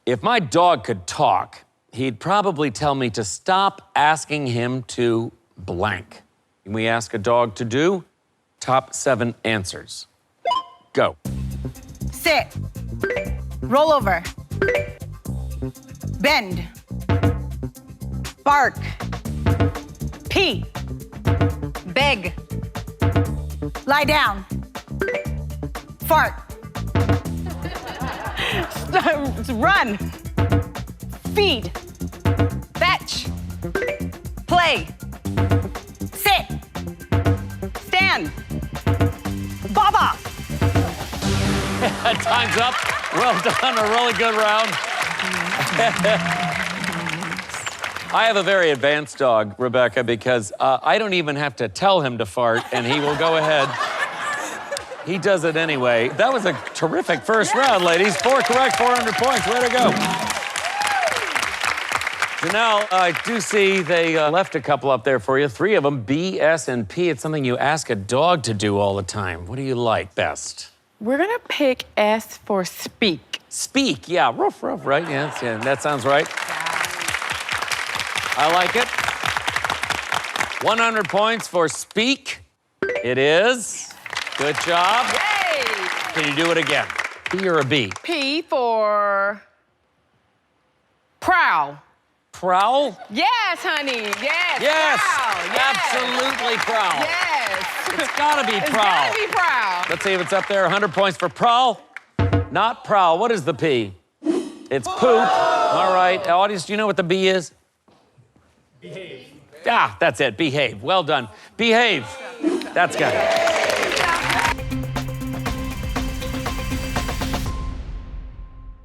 If my dog could talk, he'd probably tell me to stop asking him to blank. Can we ask a dog to do? Top 7 answers. Go. Sit. Roll over. Bend. Bark. Pee. Beg. Lie down. Fart. Run. Feed. Fetch. Play. Sit. Stand. Baba. Time's up. Well done, a really good round. I have a very advanced dog, Rebecca, because I don't even have to tell him to fart, and he will go ahead. He does it anyway. That was a terrific first round, ladies. 4 correct, 400 points. Way to go. Janelle, I do see they left a couple up there for you. 3 of them, B, S, and P. It's something you ask a dog to do all the time. What do you like best? We're gonna pick S for speak. Speak, yeah, ruff, ruff, right? Yes, yeah, that sounds right. I like it. 100 points for speak. It is. Good job. Yay! Can you do it again? P or a B? P for prowl. Prowl? Yes, honey. Yes. Yes, Prowl. Yes. absolutely prowl. Yes. It's gotta be It's prowl. gotta be prowl. Let's see if it's up there. 100 points for prowl. Not prowl. What is the P? It's poop. All right, audience, do you know what the B is? Behave. Ah, that's it, behave. Well done. Behave. That's good.